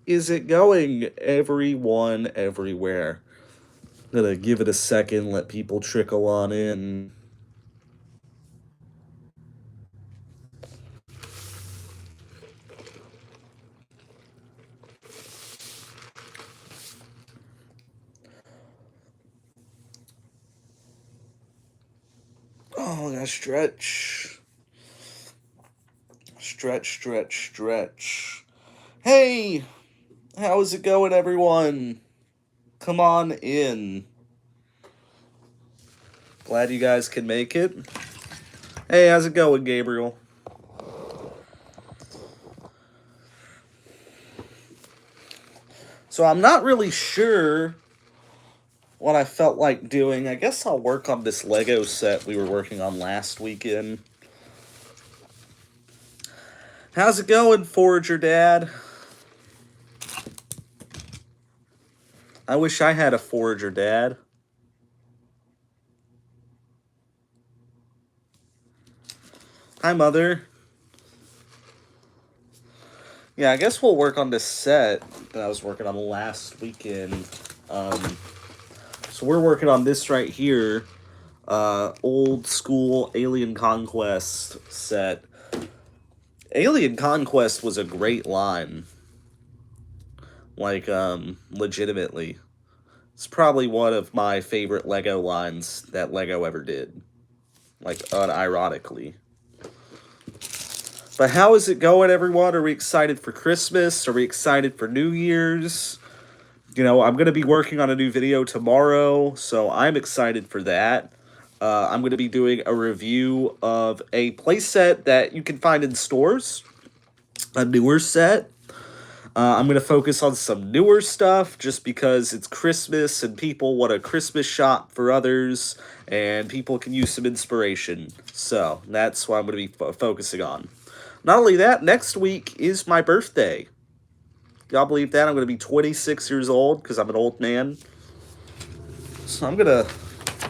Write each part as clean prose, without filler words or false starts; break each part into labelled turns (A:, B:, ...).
A: is it going, everyone, everywhere? Gonna give it a second, let people trickle on in. Oh, I gotta stretch. Stretch, stretch, stretch. Hey, how is it going, everyone? Come on in. Glad you guys can make it. Hey, how's it going, Gabriel? So I'm not really sure what I felt like doing. I guess I'll work on this Lego set we were working on last weekend. How's it going, Forager Dad? I wish I had a Forager Dad. Hi, Mother. Yeah, I guess we'll work on this set that I was working on last weekend. So we're working on this right here. Old school Alien Conquest set. Alien Conquest was a great line. Like, legitimately. It's probably one of my favorite Lego lines that Lego ever did. Like, unironically. But how is it going, everyone? Are we excited for Christmas? Are we excited for New Year's? You know, I'm going to be working on a new video tomorrow, so I'm excited for that. I'm going to be doing a review of a playset that you can find in stores, a newer set. I'm going to focus on some newer stuff just because it's Christmas and people want a Christmas shop for others and people can use some inspiration. So that's what I'm going to be focusing on. Not only that, next week is my birthday. Y'all believe that? I'm going to be 26 years old because I'm an old man. So I'm going to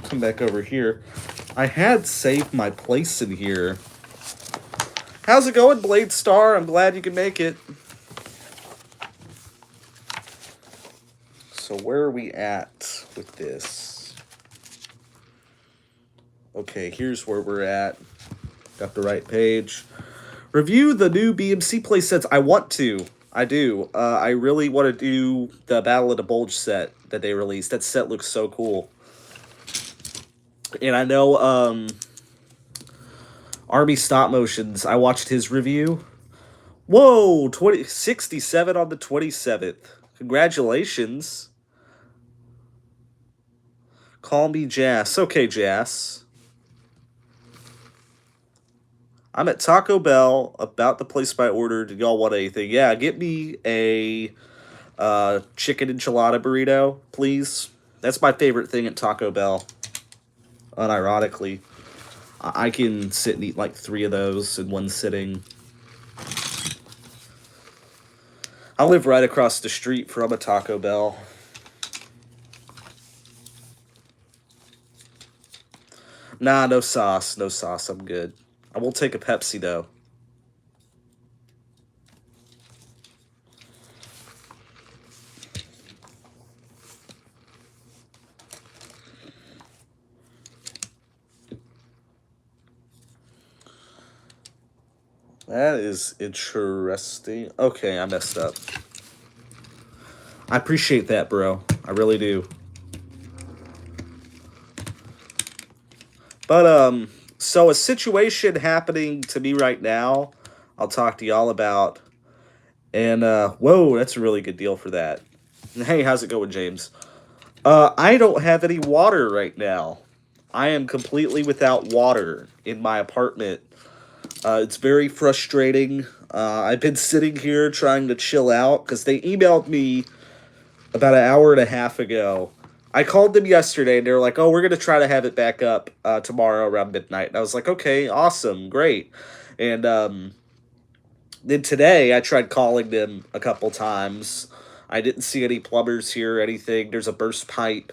A: come back over here. I had saved my place in here. How's it going, Blade Star? I'm glad you can make it. So where are we at with this? Okay, here's where we're at. Got the right page. Review the new BMC playsets. I want to. I do. I really want to do the Battle of the Bulge set that they released. That set looks so cool. And I know Army Stop Motions, I watched his review. Whoa, 67 on the 27th. Congratulations. Call me Jas. Okay, Jas. I'm at Taco Bell, about to place my order. Did y'all want anything? Yeah, get me a chicken enchilada burrito, please. That's my favorite thing at Taco Bell. Unironically. I can sit and eat like 3 of those in one sitting. I live right across the street from a Taco Bell. Nah, no sauce. No sauce. I'm good. I will take a Pepsi, though. That is interesting. Okay, I messed up. I appreciate that, bro. I really do. But, so a situation happening to me right now, I'll talk to y'all about. And, whoa, that's a really good deal for that. Hey, how's it going, James? I don't have any water right now. I am completely without water in my apartment. It's very frustrating. I've been sitting here trying to chill out because they emailed me about an hour and a half ago. I called them yesterday and they were like, oh, we're going to try to have it back up tomorrow around midnight. And I was like, okay, awesome, great. And then today I tried calling them a couple times. I didn't see any plumbers here or anything. There's a burst pipe.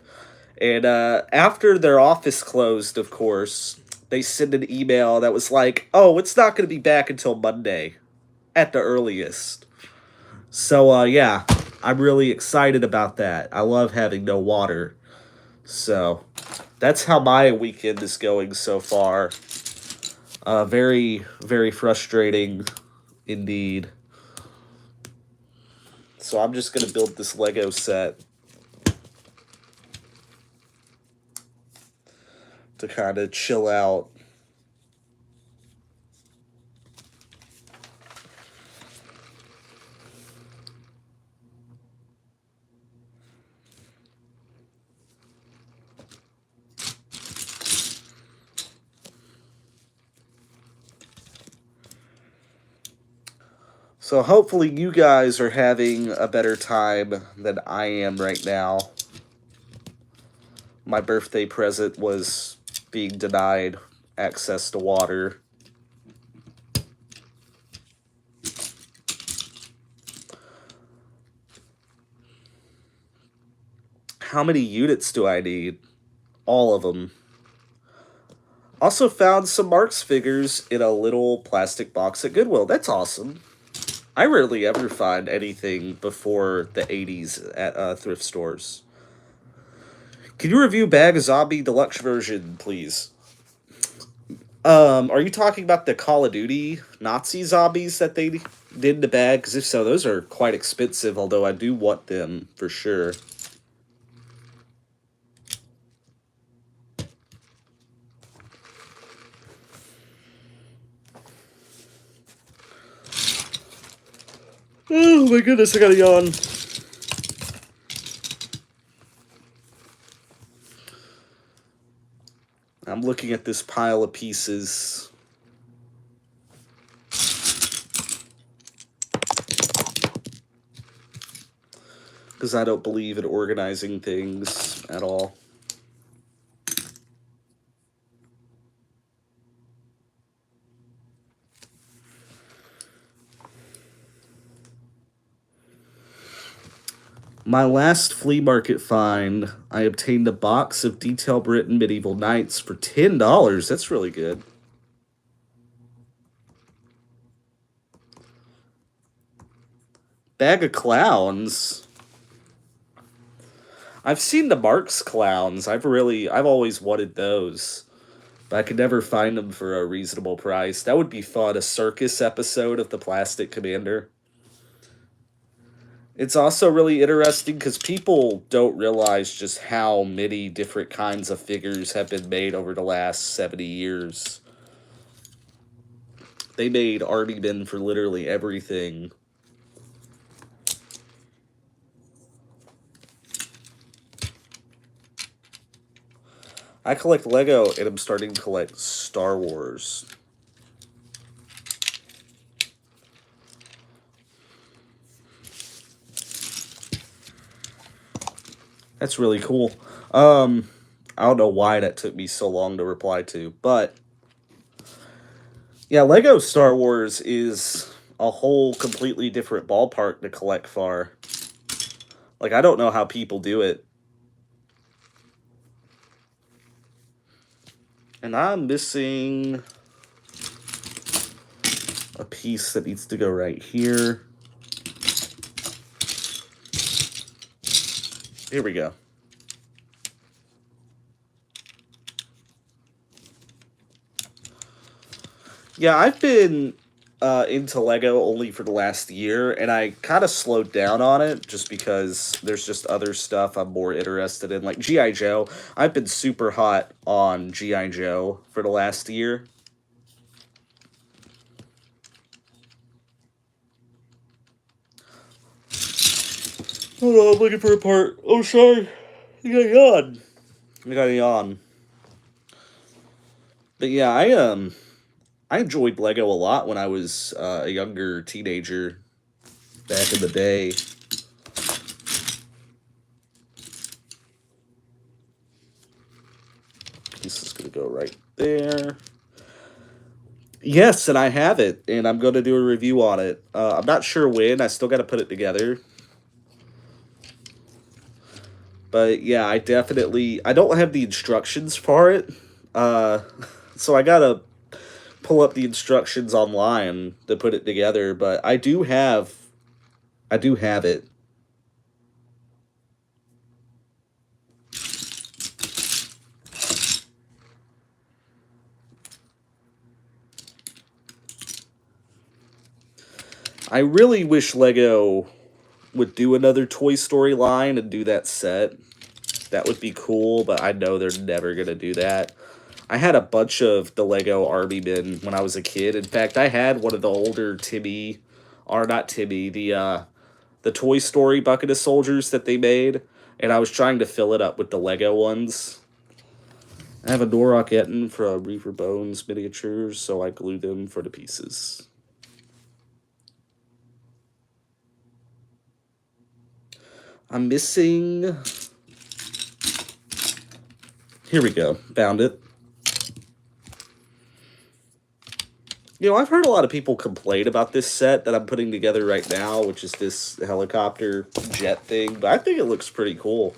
A: And after their office closed, of course, they sent an email that was like, oh, it's not going to be back until Monday at the earliest. So, yeah, I'm really excited about that. I love having no water. So that's how my weekend is going so far. Very, very frustrating indeed. So I'm just going to build this Lego set to kind of chill out. So hopefully you guys are having a better time than I am right now. My birthday present was being denied access to water. How many units do I need? All of them. Also found some Marx figures in a little plastic box at Goodwill. That's awesome. I rarely ever find anything before the 80s at thrift stores. Can you review Bag of Zombie Deluxe version, please? Are you talking about the Call of Duty Nazi zombies that they did in the bag? Because if so, those are quite expensive, although I do want them for sure. Oh my goodness, I gotta yawn. I'm looking at this pile of pieces. Because I don't believe in organizing things at all. My last flea market find, I obtained a box of detailed written medieval knights for $10. That's really good. Bag of clowns. I've seen the Marx clowns. I've always wanted those. But I could never find them for a reasonable price. That would be fun. A circus episode of the Plastic Commander. It's also really interesting because people don't realize just how many different kinds of figures have been made over the last 70 years. They made army men for literally everything. I collect Lego and I'm starting to collect Star Wars. That's really cool. I don't know why that took me so long to reply to, but yeah, Lego Star Wars is a whole completely different ballpark to collect for. Like, I don't know how people do it. And I'm missing a piece that needs to go right here. Here we go. Yeah, I've been into Lego only for the last year, and I kind of slowed down on it just because there's just other stuff I'm more interested in, like G.I. Joe. I've been super hot on G.I. Joe for the last year. Hold on, I'm looking for a part. Oh, sorry. You got a yawn. I got a yawn. But yeah, I enjoyed Lego a lot when I was a younger teenager back in the day. This is going to go right there. Yes, and I have it, and I'm going to do a review on it. I'm not sure when. I still got to put it together. But yeah, I don't have the instructions for it. So I got to pull up the instructions online to put it together, but I do have it. I really wish Lego would do another Toy Story line and do that set. That would be cool, but I know they're never going to do that. I had a bunch of the Lego Army Men when I was a kid. In fact, I had one of the older Timmy, or not Timmy, the Toy Story bucket of soldiers that they made, and I was trying to fill it up with the Lego ones. I have a Norok Etten from Reaver Bones miniatures, so I glue them for the pieces. I'm missing... Here we go. Found it. You know, I've heard a lot of people complain about this set that I'm putting together right now, which is this helicopter jet thing, but I think it looks pretty cool.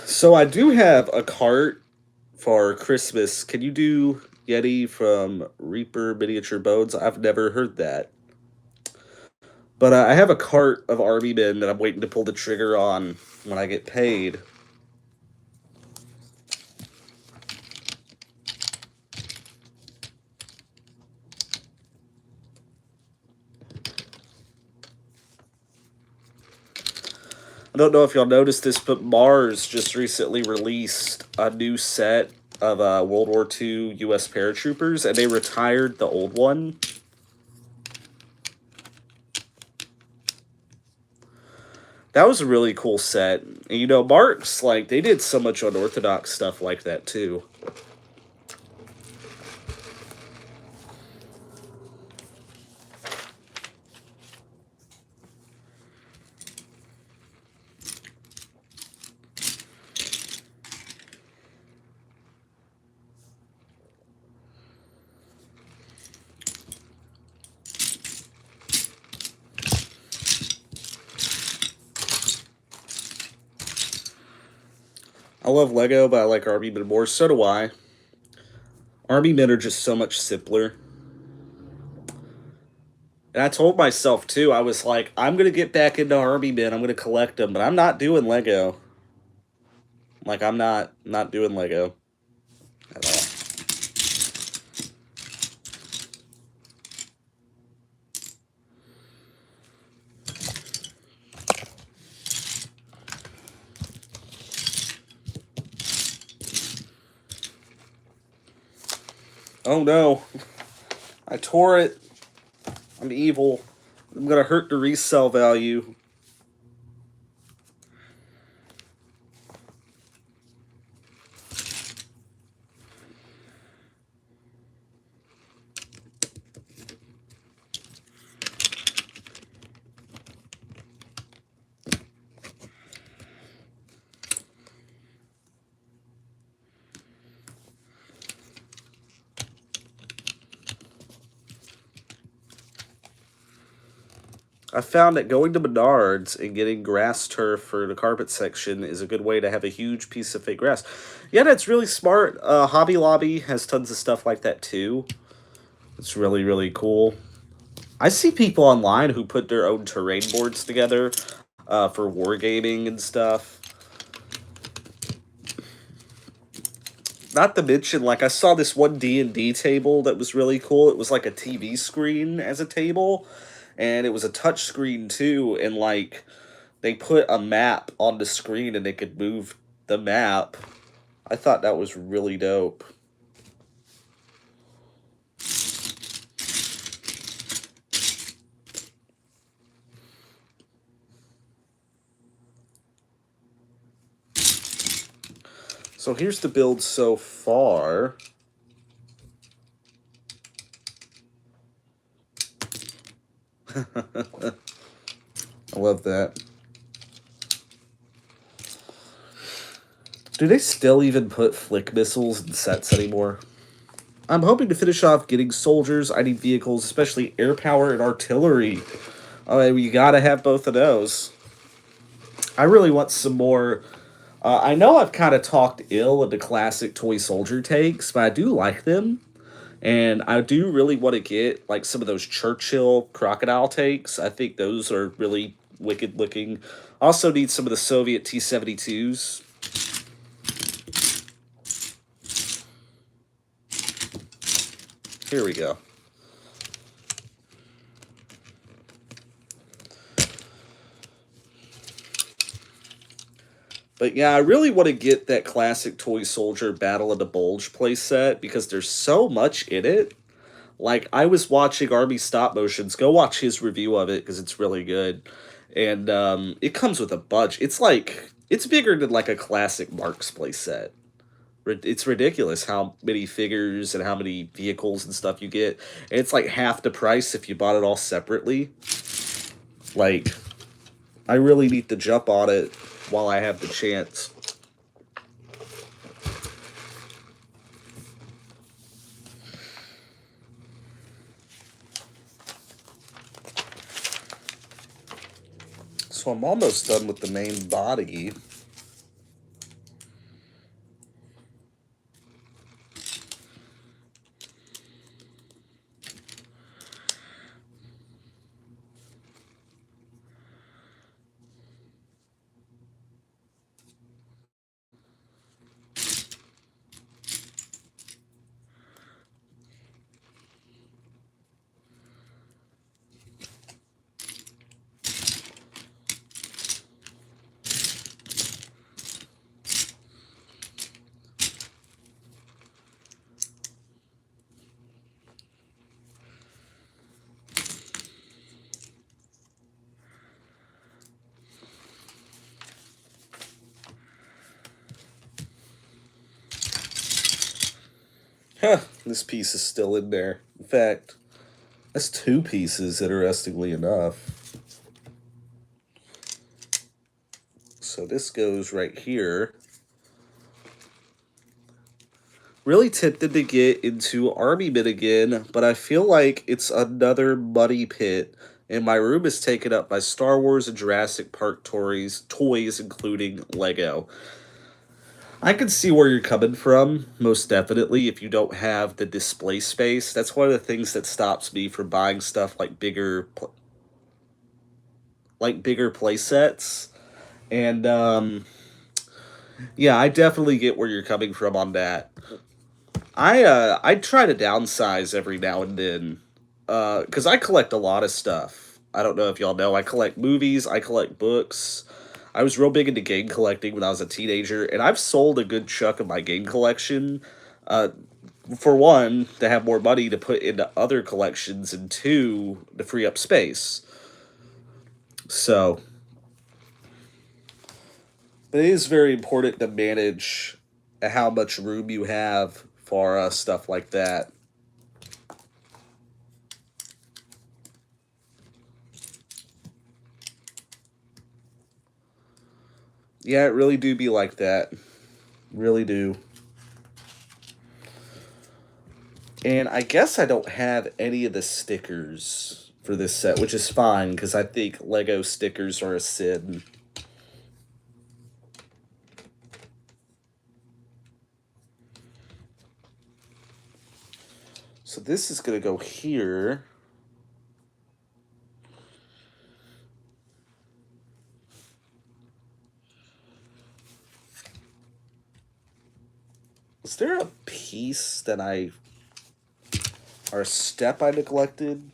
A: So I do have a cart for Christmas. Can you do Yeti from Reaper Miniature Bones? I've never heard that. But I have a cart of Army Men that I'm waiting to pull the trigger on when I get paid. I don't know if y'all noticed this, but Mars just recently released a new set of World War II U.S. paratroopers, and they retired the old one. That was a really cool set. And, you know, Marks, like, they did so much unorthodox stuff like that, too. I love Lego, but I like Army Men more. So do I. Army Men are just so much simpler. And I told myself, too, I was like, I'm going to get back into Army Men. I'm going to collect them, but I'm not doing Lego. Like, I'm not doing Lego at all. Oh, no. I tore it. I'm evil. I'm going to hurt the resale value. I found that going to Menards and getting grass turf for the carpet section is a good way to have a huge piece of fake grass. Yeah, that's really smart. Hobby Lobby has tons of stuff like that too. It's really, really cool. I see people online who put their own terrain boards together for wargaming and stuff. Not to mention, like, I saw this one D&D table that was really cool. It was like a TV screen as a table, and it was a touch screen too, and like they put a map on the screen and they could move the map. I thought that was really dope. So here's the build so far. I love that. Do they still even put flick missiles in sets anymore? I'm hoping to finish off getting soldiers. I need vehicles, especially air power and artillery. Oh, you gotta have both of those. I really want some more. I know I've kind of talked ill of the classic toy soldier tanks, but I do like them. And I do really want to get like some of those Churchill crocodile tanks. I think those are really wicked looking. Also need some of the Soviet T-72s. Here we go. But yeah, I really want to get that classic Toy Soldier Battle of the Bulge playset because there's so much in it. Like, I was watching Army Stop Motions. Go watch his review of it because it's really good. And it comes with a bunch. It's like, it's bigger than like a classic Marks playset. It's ridiculous how many figures and how many vehicles and stuff you get. And it's like half the price if you bought it all separately. Like, I really need to jump on it while I have the chance. So I'm almost done with the main body. Huh, this piece is still in there. In fact, that's two pieces, interestingly enough. So this goes right here. Really tempted to get into Army Men again, but I feel like it's another money pit, and my room is taken up by Star Wars and Jurassic Park toys, including Lego. I can see where you're coming from, most definitely, if you don't have the display space. That's one of the things that stops me from buying stuff like bigger play sets. And yeah, I definitely get where you're coming from on that. I try to downsize every now and then, because I collect a lot of stuff. I don't know if y'all know. I collect movies. I collect books. I was real big into game collecting when I was a teenager, and I've sold a good chunk of my game collection. Uh, for one, to have more money to put into other collections, and two, to free up space. So, but it is very important to manage how much room you have for stuff like that. Yeah, it really do be like that. Really do. And I guess I don't have any of the stickers for this set, which is fine because I think Lego stickers are a sin. So this is going to go here. Is there a piece that or a step I neglected?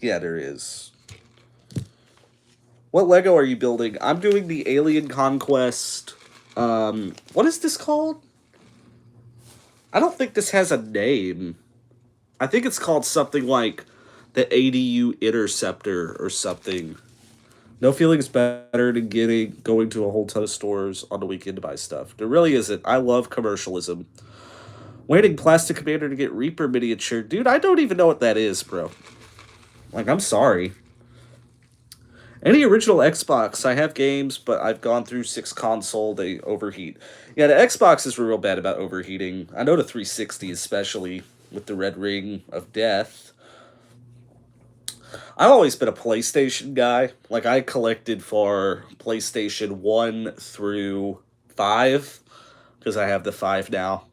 A: Yeah, there is. What Lego are you building? I'm doing the Alien Conquest. What is this called? I don't think this has a name. I think it's called something like the ADU Interceptor or something. No feeling's better than going to a whole ton of stores on the weekend to buy stuff. There really isn't. I love commercialism. Waiting Plastic Commander to get Reaper miniature. Dude, I don't even know what that is, bro. Like, I'm sorry. Any original Xbox, I have games, but I've gone through 6 console, they overheat. Yeah, the Xbox is real bad about overheating. I know the 360 especially, with the Red Ring of Death. I've always been a PlayStation guy. Like, I collected for PlayStation 1 through 5, because I have the 5 now.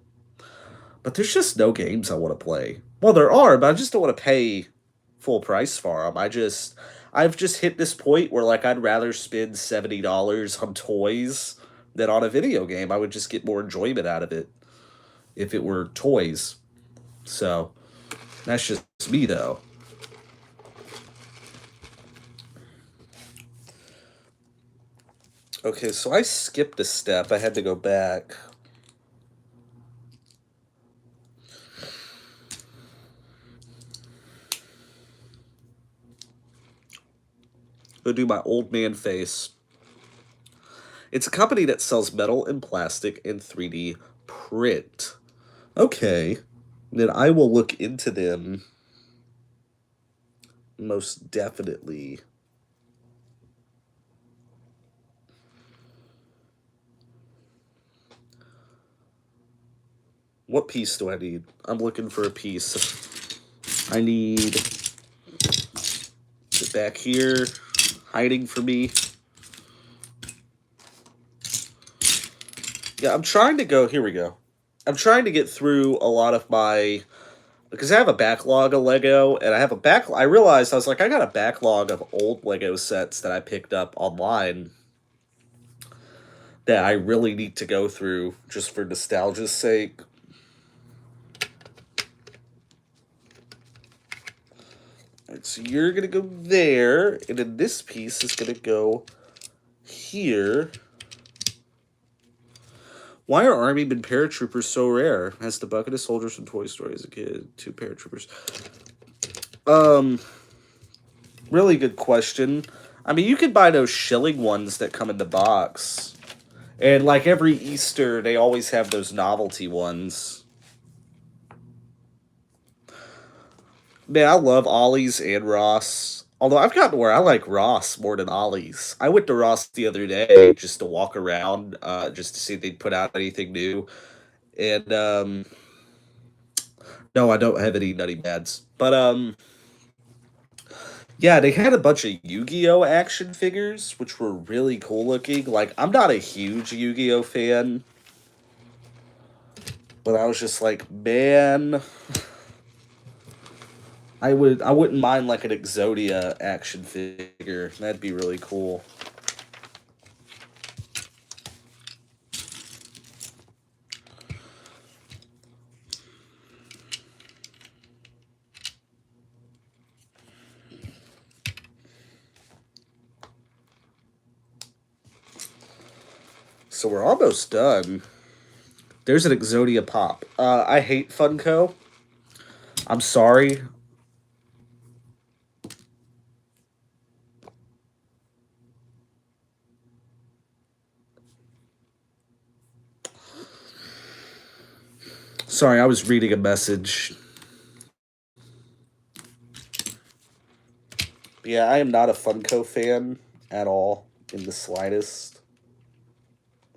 A: But there's just no games I want to play. Well, there are, but I just don't want to pay full price for them. I've just hit this point where like I'd rather spend $70 on toys than on a video game. I would just get more enjoyment out of it if it were toys. So that's just me though. Okay, so I skipped a step. I had to go back. Go do my old man face. It's a company that sells metal and plastic and 3D print. Okay, then I will look into them most definitely. What piece do I need? I'm looking for a piece. I need it back here, hiding from me. Yeah, I'm trying to go. Here we go. I'm trying to get through a lot of my, because I have a backlog of Lego, and I have a back. I realized I was like, I got a backlog of old Lego sets that I picked up online that I really need to go through just for nostalgia's sake. Alright, so you're gonna go there, and then this piece is gonna go here. Why are Army Men paratroopers so rare? As the bucket of soldiers from Toy Story as a kid, 2 paratroopers. Really good question. I mean, you could buy those shilling ones that come in the box. And like every Easter, they always have those novelty ones. Man, I love Ollie's and Ross. Although I've gotten where I like Ross more than Ollie's. I went to Ross the other day just to walk around, just to see if they'd put out anything new. And no, I don't have any Nutty Bads. But yeah, they had a bunch of Yu-Gi-Oh action figures, which were really cool looking. Like, I'm not a huge Yu-Gi-Oh fan, but I was just like, man, I wouldn't mind like an Exodia action figure. That'd be really cool. So we're almost done. There's an Exodia pop. I hate Funko. I'm sorry. Sorry, I was reading a message. Yeah, I am not a Funko fan at all in the slightest.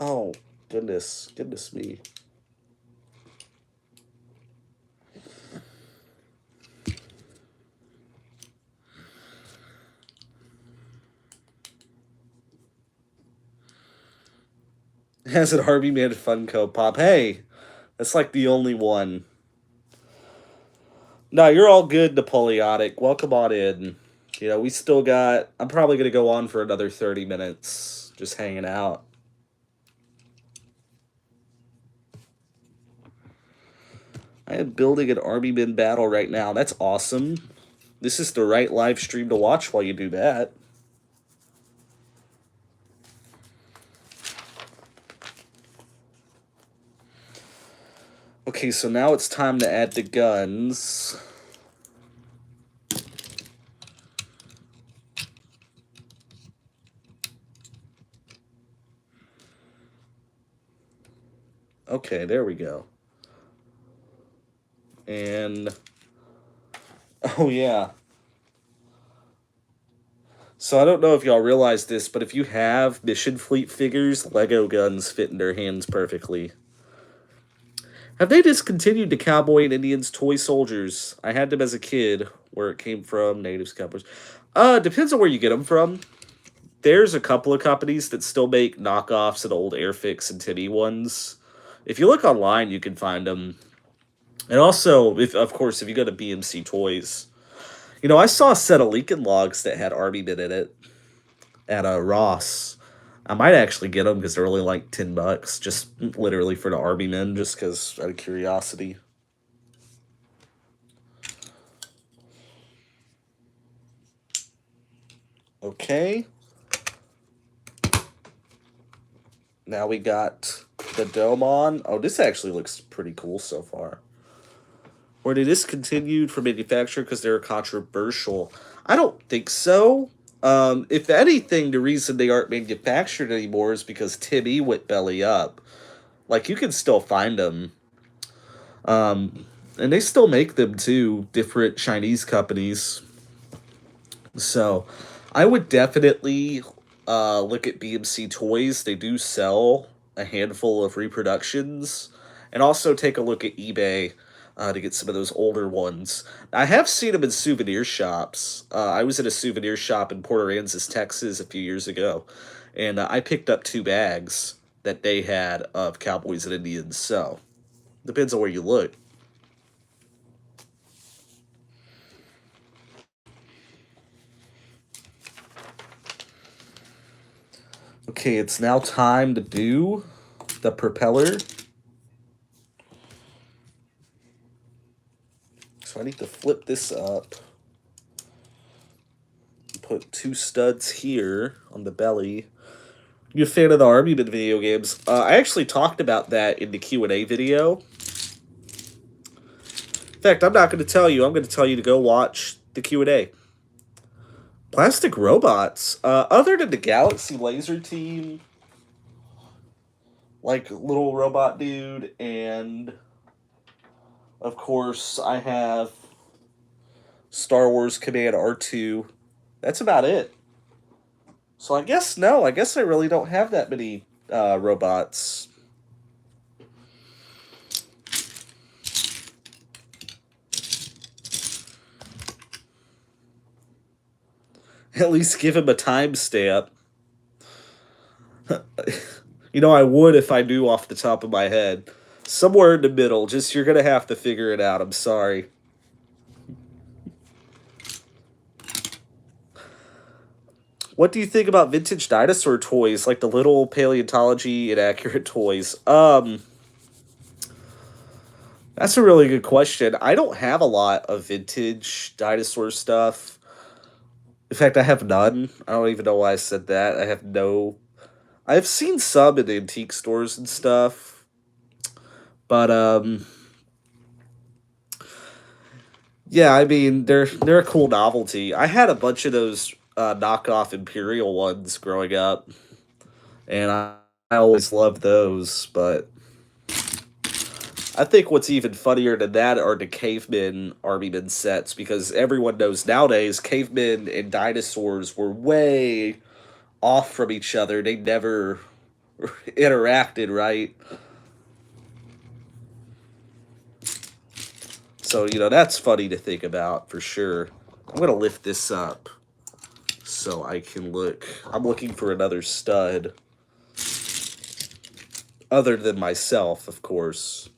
A: Oh, goodness me. Has an Harvey Man Funko Pop. Hey, that's like the only one. No, you're all good, Napoleonic. Welcome on in. You know, we still got. I'm probably going to go on for another 30 minutes just hanging out. I am building an Army Men battle right now. That's awesome. This is the right live stream to watch while you do that. Okay, so now it's time to add the guns. Okay, there we go. And oh yeah. So I don't know if y'all realize this, but if you have Mission Fleet figures, Lego guns fit in their hands perfectly. Have they discontinued the Cowboy and Indians toy soldiers? I had them as a kid. Where it came from, natives, cowboys. Depends on where you get them from. There's a couple of companies that still make knockoffs and old Airfix and Timmy ones. If you look online, you can find them. And also, if of course, if you go to BMC Toys, you know, I saw a set of Lincoln Logs that had Army Men in it at Ross. I might actually get them because they're only like $10, just literally for the Army Men, just because out of curiosity. Okay. Now we got the dome on. Oh, this actually looks pretty cool so far. Were they discontinued from manufacture because they were controversial? I don't think so. If anything, the reason they aren't manufactured anymore is because Tim E went belly up. Like, you can still find them. And they still make them too, different Chinese companies. So, I would definitely look at BMC Toys. They do sell a handful of reproductions. And also take a look at eBay to get some of those older ones. I have seen them in souvenir shops. I was at a souvenir shop in Port Aransas, Texas a few years ago. And I picked up 2 bags that they had of Cowboys and Indians. So, depends on where you look. Okay, it's now time to do the propeller. So I need to flip this up. Put 2 studs here on the belly. You a fan of the Army Men video games? I actually talked about that in the Q&A video. In fact, I'm not going to tell you. I'm going to tell you to go watch the Q&A. Plastic robots. Other than the Galaxy Laser Team, like Little Robot Dude, and of course I have Star Wars Command R2. That's about it. So I guess no. I guess I really don't have that many robots. At least give him a timestamp. You know, I would if I knew off the top of my head. Somewhere in the middle. Just, you're going to have to figure it out. I'm sorry. What do you think about vintage dinosaur toys, like the little paleontology inaccurate toys? That's a really good question. I don't have a lot of vintage dinosaur stuff. In fact, I have none. I don't even know why I said that. I have no. I've seen some in antique stores and stuff, but yeah. I mean, they're a cool novelty. I had a bunch of those knockoff Imperial ones growing up, and I always loved those. But I think what's even funnier than that are the cavemen Army Men sets, because everyone knows nowadays cavemen and dinosaurs were way off from each other. They never interacted, right? So, you know, that's funny to think about for sure. I'm going to lift this up so I can look. I'm looking for another stud. Other than myself, of course.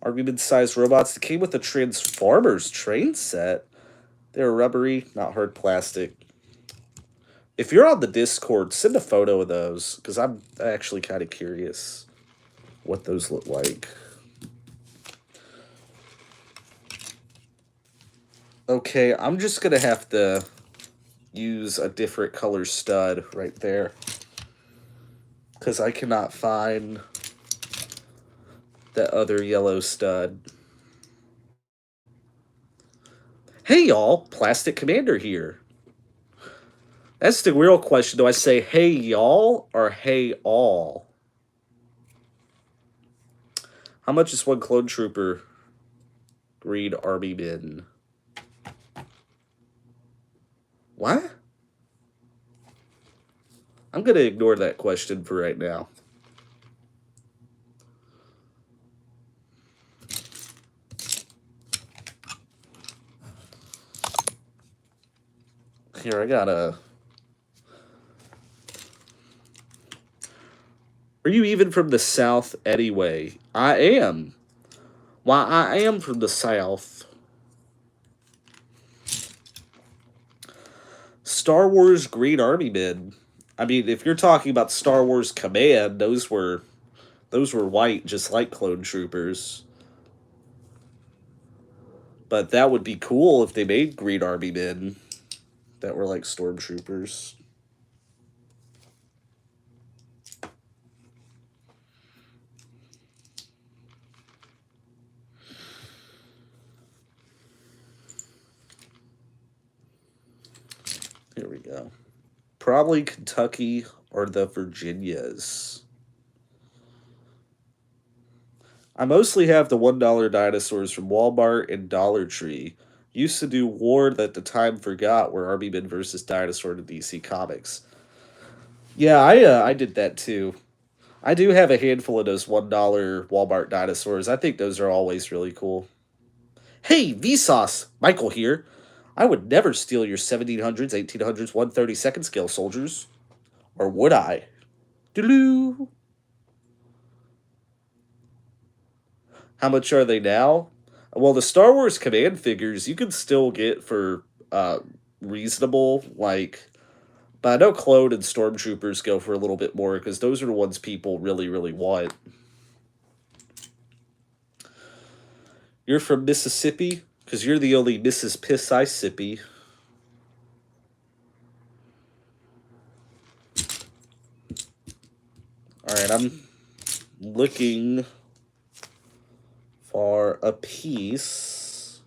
A: Army Men-sized robots that came with a Transformers train set. They're rubbery, not hard plastic. If you're on the Discord, send a photo of those, because I'm actually kind of curious what those look like. Okay, I'm just going to have to use a different color stud right there, because I cannot find that other yellow stud. Hey y'all, Plastic Commander here. That's the real question. Do I say hey y'all or hey all? How much is one Clone Trooper? Green Army Men. What? I'm going to ignore that question for right now. Here, I got a... Are you even from the South anyway? I am. Why, I am from the South. Star Wars Green Army Men. I mean, if you're talking about Star Wars Command, those were white, just like clone troopers. But that would be cool if they made Green Army Men that were like stormtroopers. Here we go. Probably Kentucky or the Virginias. I mostly have the $1 dinosaurs from Walmart and Dollar Tree. Used to do War That the Time Forgot, where Army Men versus Dinosaur to DC Comics. Yeah, I did that too. I do have a handful of those $1 Walmart dinosaurs. I think those are always really cool. Hey, Vsauce! Michael here. I would never steal your 1700s, 1800s, 132nd scale soldiers. Or would I? Doodaloo! How much are they now? Well, the Star Wars Command figures you can still get for reasonable, like... But I know Clone and Stormtroopers go for a little bit more, because those are the ones people really, really want. You're from Mississippi? Because you're the only Mrs. Piss-I-Sippy. Alright, I'm looking for a piece.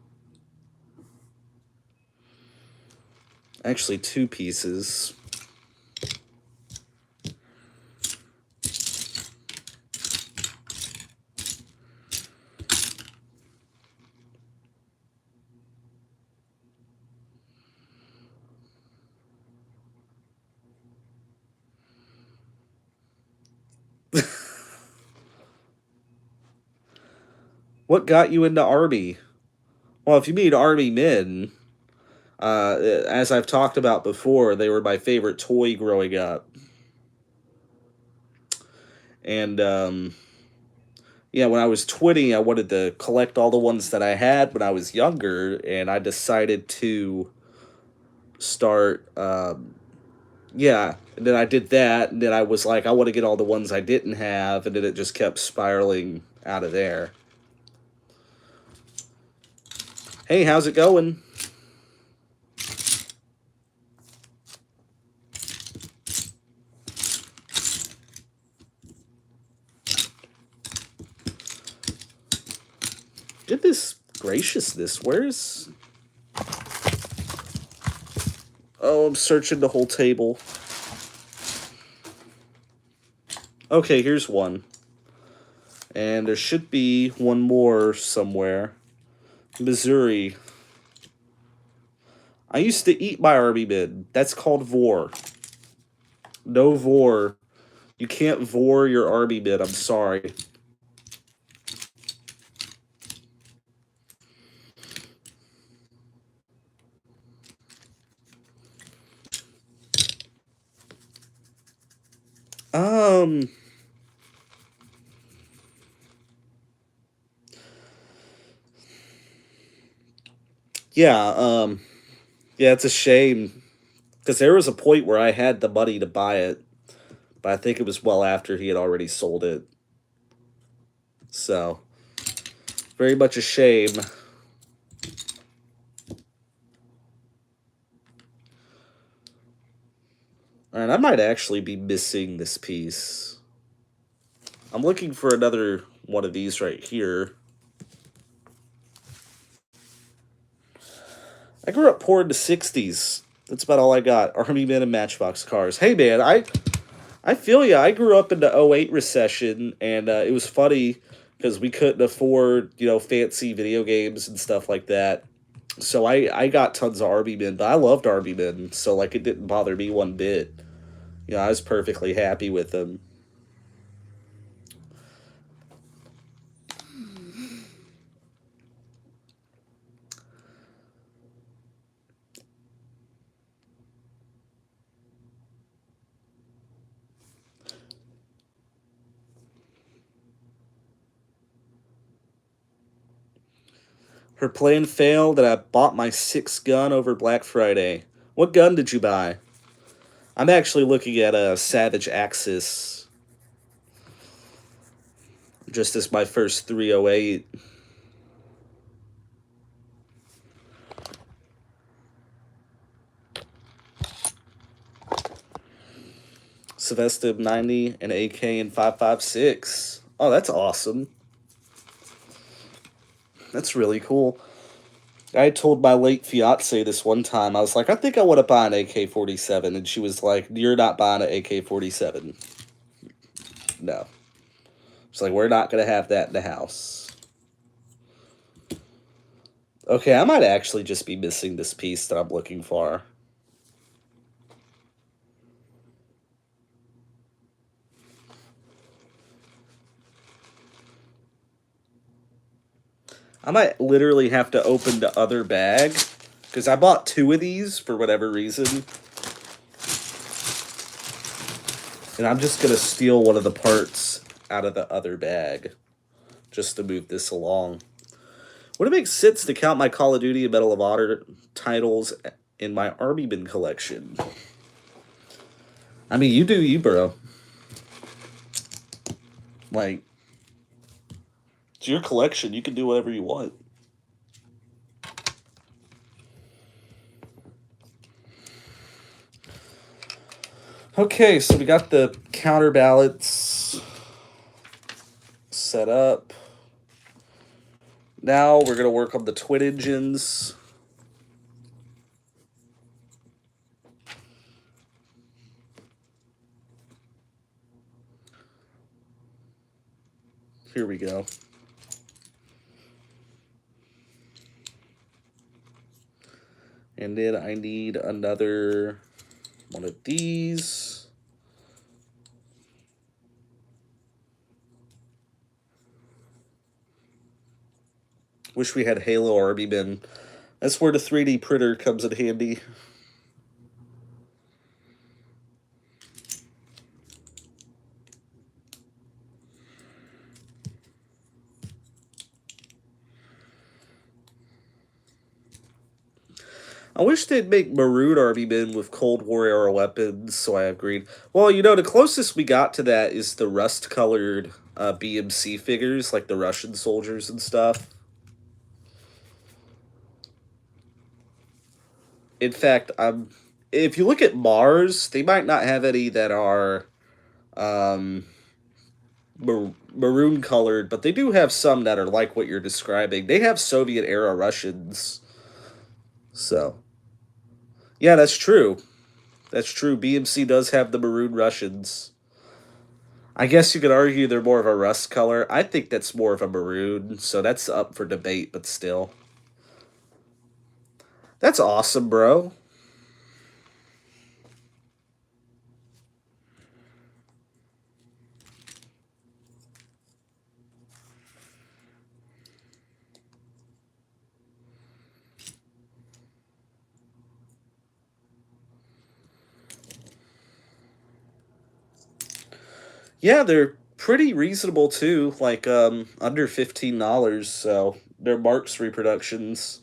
A: Actually, two pieces. What got you into Army? Well, if you mean Army Men, as I've talked about before, they were my favorite toy growing up. And, yeah, when I was 20, I wanted to collect all the ones that I had when I was younger, and I decided to start, yeah, and then I did that, and then I was like, I want to get all the ones I didn't have, and then it just kept spiraling out of there. Hey, how's it going? Goodness graciousness, where's... Oh, I'm searching the whole table. Okay, here's one. And there should be one more somewhere. Missouri. I used to eat my Army Men. That's called vor. No vor. You can't vor your Army Men. I'm sorry. Yeah, yeah, it's a shame. Because there was a point where I had the money to buy it. But I think it was well after he had already sold it. So, very much a shame. Alright, I might actually be missing this piece. I'm looking for another one of these right here. I grew up poor in the 60s. That's about all I got. Army Men and Matchbox cars. Hey, man, I feel ya. I grew up in the '08 recession, and it was funny because we couldn't afford, fancy video games and stuff like that. So I got tons of Army Men, but I loved Army Men, so like it didn't bother me one bit. You know, I was perfectly happy with them. Her plan failed, and I bought my sixth gun over Black Friday. What gun did you buy? I'm actually looking at a Savage Axis, just as my first 308. Sevesta 90 and AK and 5.56. Oh, that's awesome. That's really cool. I told my late fiance this one time. I was like, I think I want to buy an AK-47, and she was like, "You're not buying an AK-47." No. She's like, "We're not gonna have that in the house." Okay, I might actually just be missing this piece that I'm looking for. I might literally have to open the other bag, because I bought two of these for whatever reason. And I'm just going to steal one of the parts out of the other bag, just to move this along. Would it make sense to count my Call of Duty and Medal of Honor titles in my Army Men collection? I mean, you do you, bro. Like, it's your collection. You can do whatever you want. Okay, so we got the counterbalance set up. Now we're going to work on the twin engines. Here we go. And then I need another one of these. Wish we had Halo Army Men. That's where the 3D printer comes in handy. I wish they'd make maroon Army Men with Cold War era weapons, so I have green. Well, you know, the closest we got to that is the rust-colored BMC figures, like the Russian soldiers and stuff. In fact, if you look at Mars, they might not have any that are maroon colored, but they do have some that are like what you're describing. They have Soviet era Russians. So, yeah, that's true. That's true. BMC does have the maroon Russians. I guess you could argue they're more of a rust color. I think that's more of a maroon, so that's up for debate, but still. That's awesome, bro. Yeah, they're pretty reasonable too, like under $15, so they're Marks reproductions.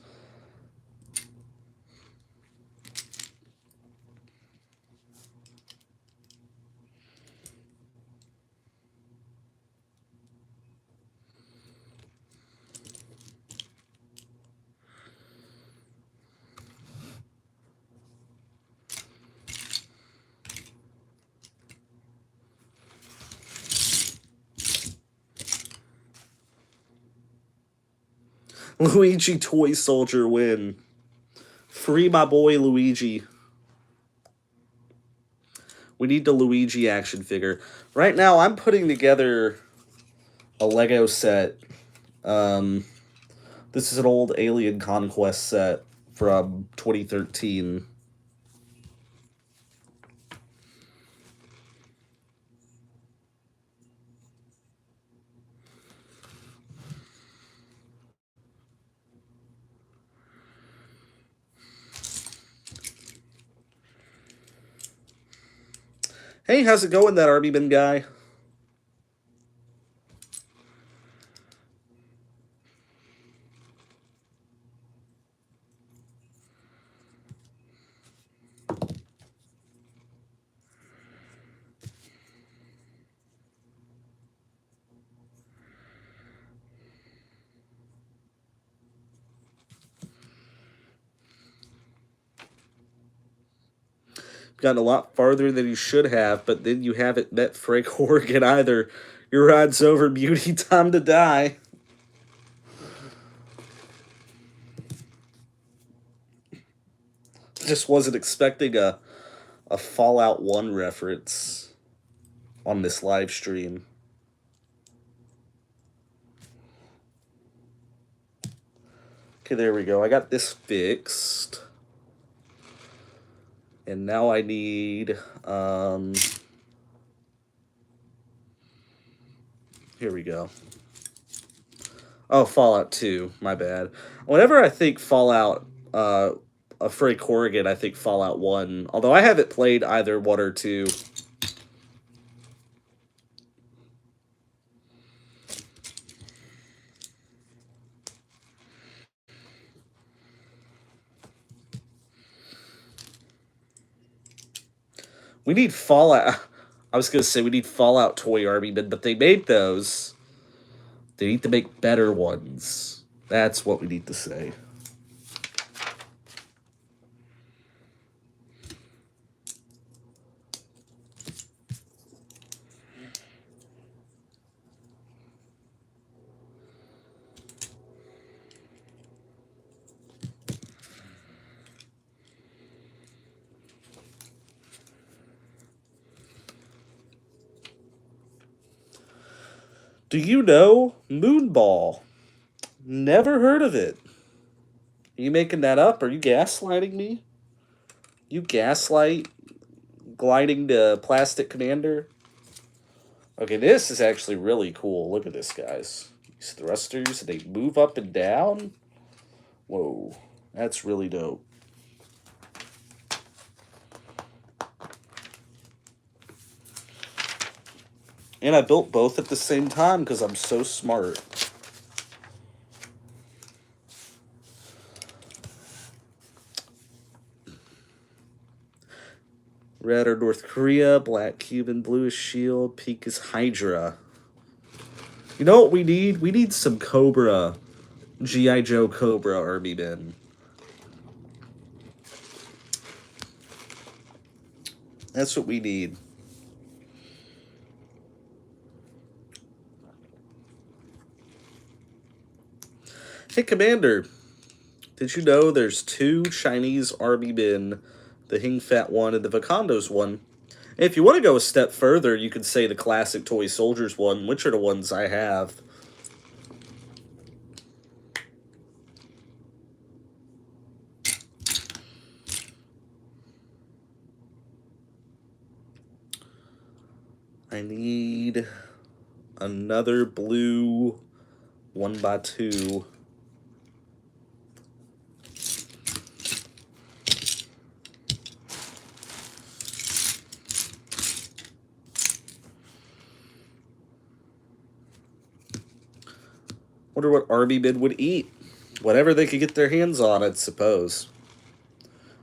A: Luigi Toy Soldier win. Free my boy Luigi. We need the Luigi action figure. Right now, I'm putting together a Lego set. This is an old Alien Conquest set. from 2013. Hey, how's it going, that Army Bin guy? Gotten a lot farther than you should have, but then you haven't met Frank Horgan either. Your ride's over, beauty. Time to die. Just wasn't expecting a Fallout 1 reference on this live stream. Okay, there we go. I got this fixed. And now I need, here we go. Oh, Fallout 2, my bad. Whenever I think Fallout, of Frank Horgan, I think Fallout 1. Although I haven't played either 1 or 2. We need Fallout. I was going to say we need Fallout Toy Army Men, but they made those. They need to make better ones. That's what we need to say. Do you know Moonball? Never heard of it. Are you making that up? Are you gaslighting me? You gaslight gliding to Plastic Commander? Okay, this is actually really cool. Look at this, guys. These thrusters, they move up and down. Whoa, that's really dope. And I built both at the same time because I'm so smart. Red are North Korea, black Cuban, blue is Shield, pink is Hydra. You know what we need? We need some Cobra, G.I. Joe Cobra Army Men. That's what we need. Hey, Commander, did you know there's 2 Chinese Army Men, the Hing Fat one and the Vacandos one? And if you want to go a step further, you could say the classic Toy Soldiers one, which are the ones I have. I need another blue 1x2. Wonder what Army Men would eat. Whatever they could get their hands on, I'd suppose.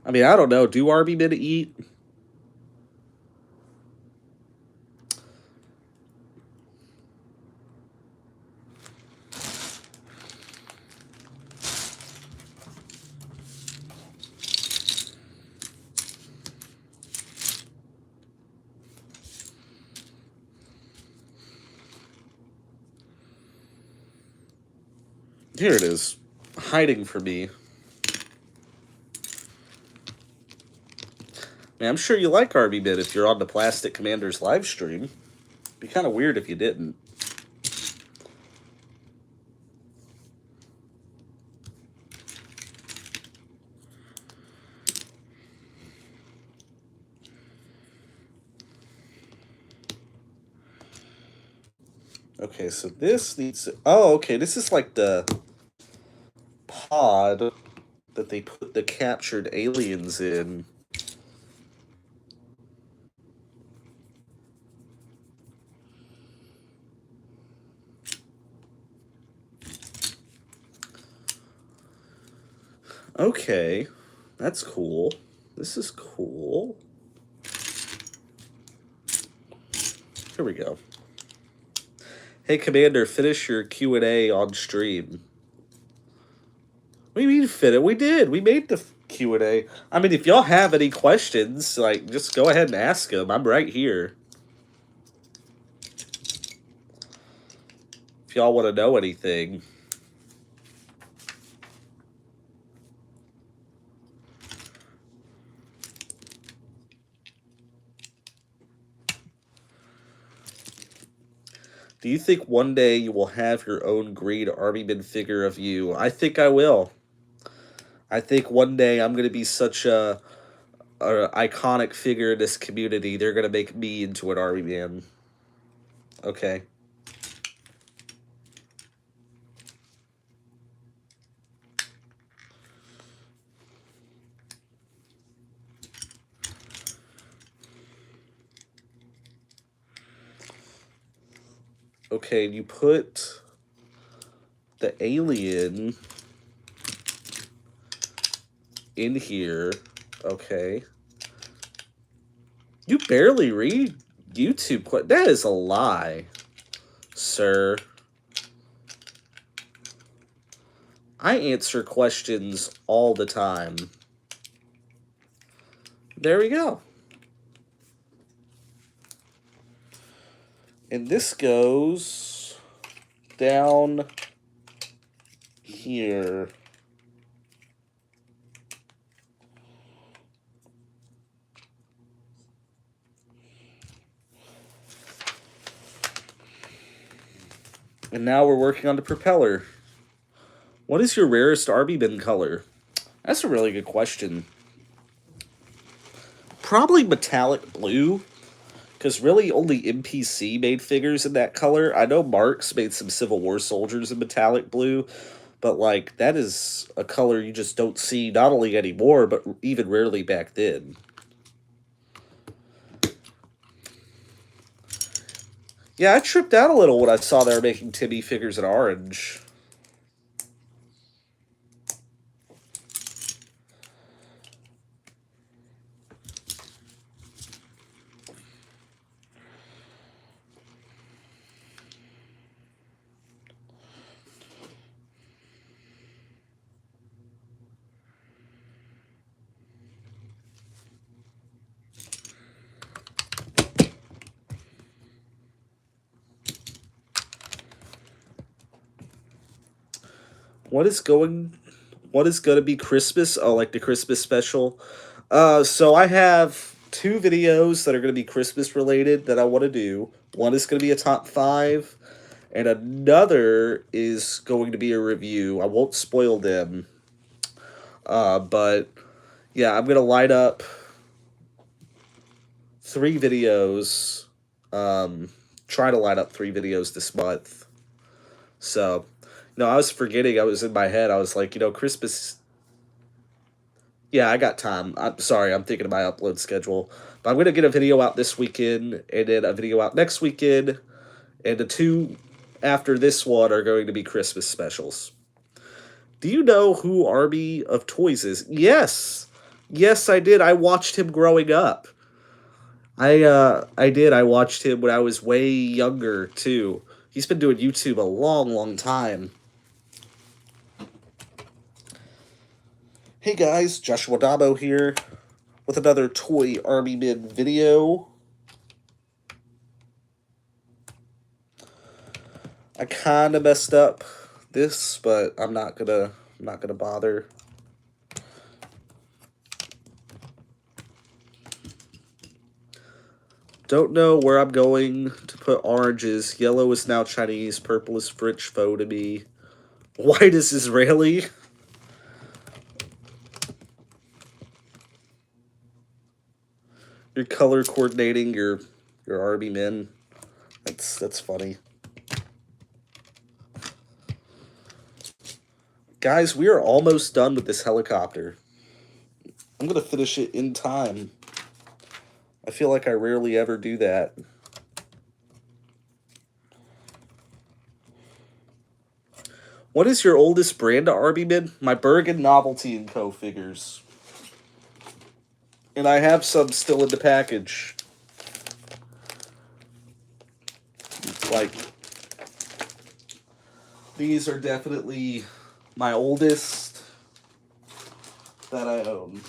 A: I mean, I don't know. Do Army Men eat? Here it is. Hiding from me. Man, I'm sure you like Army Men if you're on the Plastic Commanders live stream. Be kind of weird if you didn't. Okay, so this needs to, oh, okay, this is like the pod that they put the captured aliens in. Okay, that's cool. This is cool. Here we go. Hey, Commander, finish your Q&A on stream. What do you mean fit it? We did. We made the Q&A. I mean, if y'all have any questions, like, just go ahead and ask them. I'm right here. If y'all want to know anything. Do you think one day you will have your own green Army-Man figure of you? I think I will. I think one day I'm going to be such a iconic figure in this community. They're going to make me into an Army-Man. Okay. Okay, you put the alien in here. Okay. You barely read YouTube. That is a lie, sir. I answer questions all the time. There we go. And this goes down here. And now we're working on the propeller. What is your rarest Army-Man color? That's a really good question. Probably metallic blue, because really only MPC made figures in that color. I know Marks made some Civil War soldiers in metallic blue, but like that is a color you just don't see not only anymore, but even rarely back then. Yeah, I tripped out a little when I saw they were making Timmy figures in orange. What is going to be Christmas? Oh, like the Christmas special. So I have two videos that are going to be Christmas related that I want to do. One is going to be a top 5, and another is going to be a review. I won't spoil them. But yeah, I'm going to light up 3 videos. Try to line up 3 videos this month. So, no, I was forgetting. I was in my head. I was like, Christmas. Yeah, I got time. I'm sorry. I'm thinking of my upload schedule. But I'm going to get a video out this weekend and then a video out next weekend. And the 2 after this one are going to be Christmas specials. Do you know who Army of Toys is? Yes. Yes, I did. I watched him growing up. I did. I watched him when I was way younger too. He's been doing YouTube a long, long time. Hey guys, Joshua Dabo here with another Toy Army-Man video. I kind of messed up this, but I'm not gonna bother. Don't know where I'm going to put oranges. Yellow is now Chinese. Purple is French foe to me. White is Israeli. You're color coordinating your Army men. That's funny. Guys, we are almost done with this helicopter. I'm going to finish it in time. I feel like I rarely ever do that. What is your oldest brand of RB-Min? My Bergen Novelty & Co. figures. And I have some still in the package. Like, these are definitely my oldest that I own.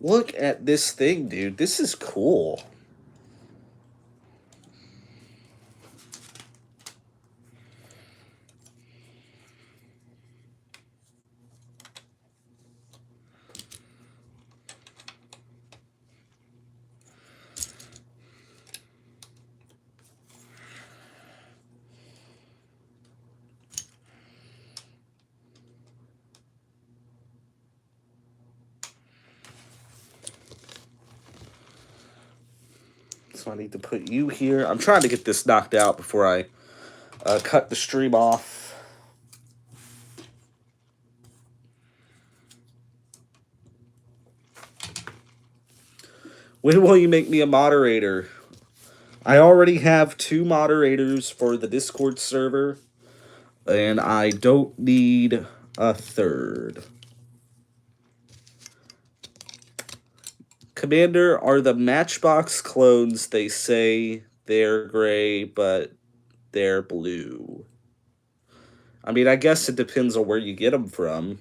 A: Look at this thing, dude. This is cool. So I need to put you here. I'm trying to get this knocked out before I cut the stream off. When will you make me a moderator? I already have 2 moderators for the Discord server, and I don't need a third. Commander, are the Matchbox clones, they say they're gray, but they're blue? I mean, I guess it depends on where you get them from.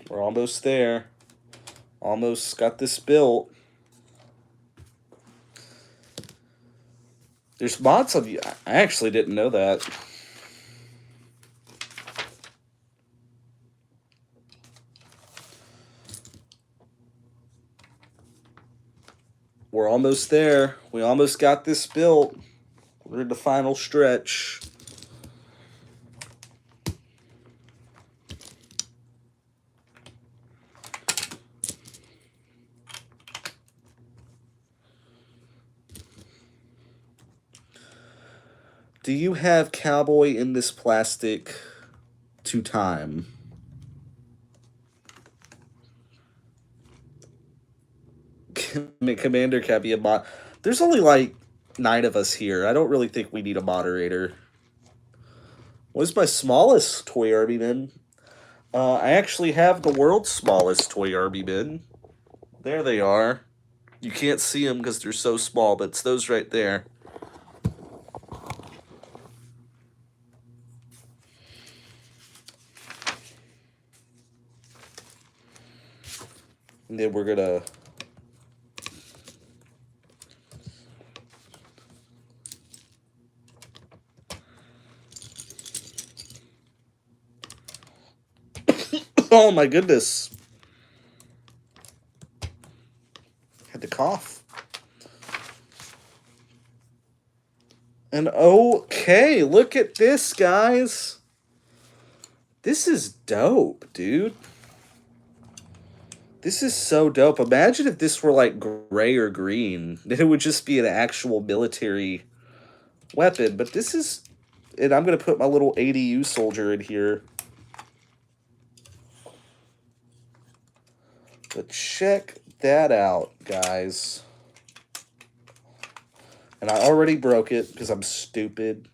A: We're almost there. Almost got this built. There's mods of you. I actually didn't know that. We're almost there. We almost got this built. We're in the final stretch. Do you have Cowboy in this plastic to time? Commander can't be a mod. There's only like 9 of us here. I don't really think we need a moderator. What's my smallest toy RB-Min? I actually have the world's smallest toy RB-Min. There they are. You can't see them because they're so small, but it's those right there. And then we're gonna oh my goodness. Had to cough. And okay, look at this, guys. This is dope, dude. This is so dope. Imagine if this were like gray or green. Then it would just be an actual military weapon. But this is... And I'm going to put my little ADU soldier in here. But check that out, guys. And I already broke it because I'm stupid.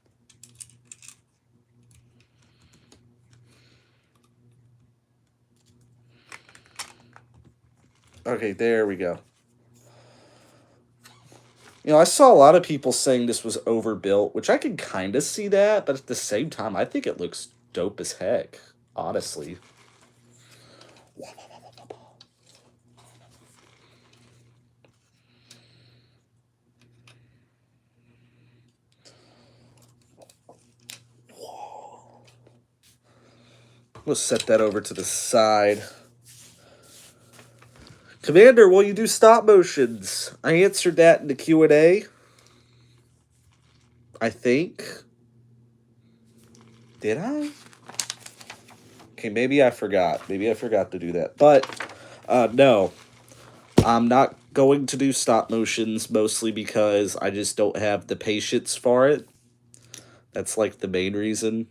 A: Okay, there we go. I saw a lot of people saying this was overbuilt, which I can kind of see that, but at the same time, I think it looks dope as heck, honestly. We'll set that over to the side. Commander, will you do stop motions? I answered that in the Q&A. I think. Did I? Okay, maybe I forgot. Maybe I forgot to do that. But, no. I'm not going to do stop motions, mostly because I just don't have the patience for it. That's, like, the main reason.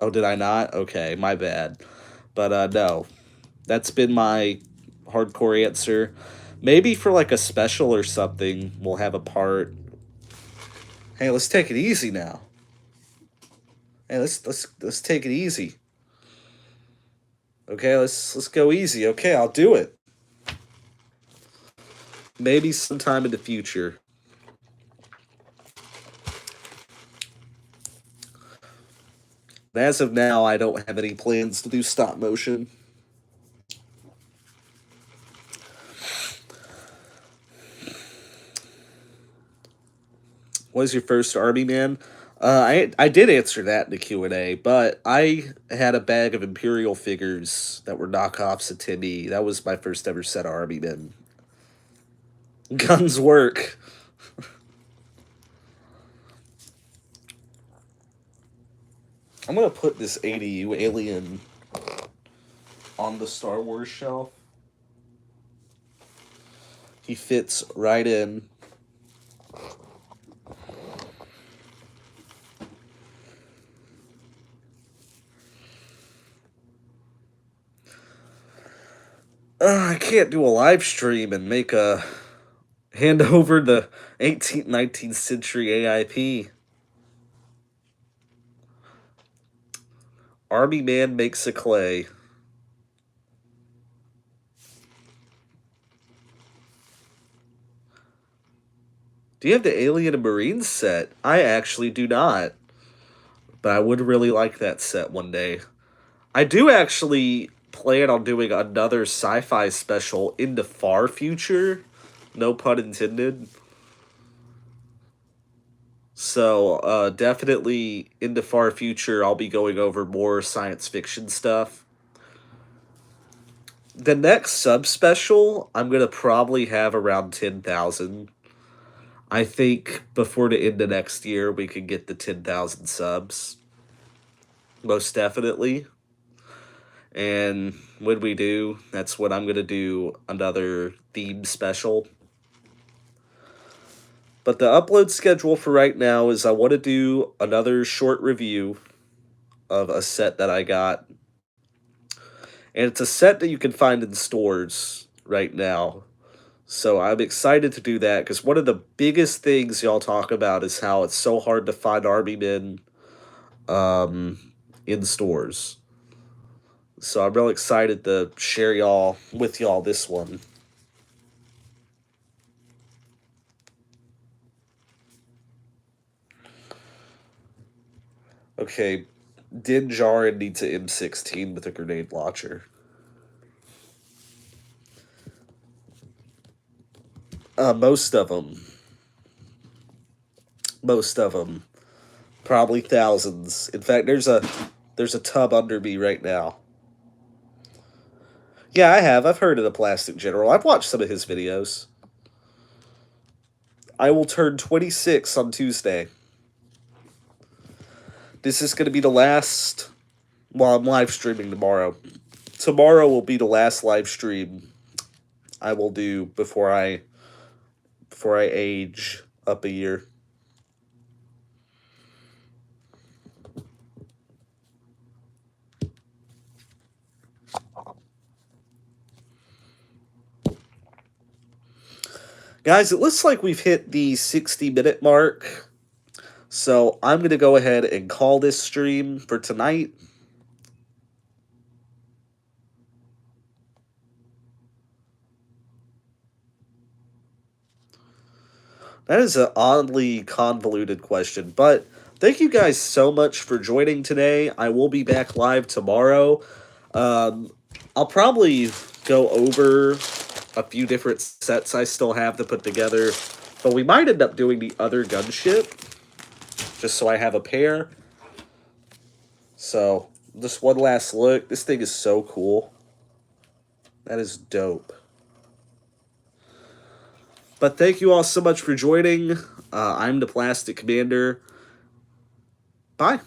A: Oh, did I not? Okay, my bad. But, no. That's been my hardcore answer. Maybe for, like, a special or something, we'll have a part. Hey, let's take it easy now. Hey, let's take it easy. Okay, let's go easy. Okay, I'll do it. Maybe sometime in the future. But as of now, I don't have any plans to do stop motion. What is your first army, man? I did answer that in the Q&A, but I had a bag of Imperial figures that were knockoffs of Timmy. That was my first ever set of army men. Guns work. I'm gonna put this ADU alien on the Star Wars shelf. He fits right in. I can't do a live stream and make a hand over the 18th, 19th century AIP. Army man makes a clay. Do you have the Alien and Marines set? I actually do not. But I would really like that set one day. I do actually plan on doing another sci-fi special in the far future. No pun intended. So, definitely in the far future, I'll be going over more science fiction stuff. The next sub-special, I'm going to probably have around 10,000. I think before the end of next year, we could get the 10,000 subs. Most definitely. And when we do, that's when I'm going to do another theme special. But the upload schedule for right now is I want to do another short review of a set that I got. And it's a set that you can find in stores right now. So I'm excited to do that because one of the biggest things y'all talk about is how it's so hard to find Army Men in stores. So I'm real excited to share with y'all this one. Okay, Din Djarin needs an M16 with a grenade launcher. Most of them. Most of them. Probably thousands. In fact, there's a tub under me right now. Yeah, I have. I've heard of the Plastic General. I've watched some of his videos. I will turn 26 on Tuesday. This is going to be the last... Well, I'm live streaming tomorrow. Tomorrow will be the last live stream I will do before I age up a year. Guys, it looks like we've hit the 60-minute mark. So I'm going to go ahead and call this stream for tonight. That is an oddly convoluted question, but thank you guys so much for joining today. I will be back live tomorrow. Um, I'll probably go over a few different sets I still have to put together, but we might end up doing the other gunship, just so I have a pair. So, just one last look. This thing is so cool. That is dope. But thank you all so much for joining. I'm the Plastic Commander. Bye.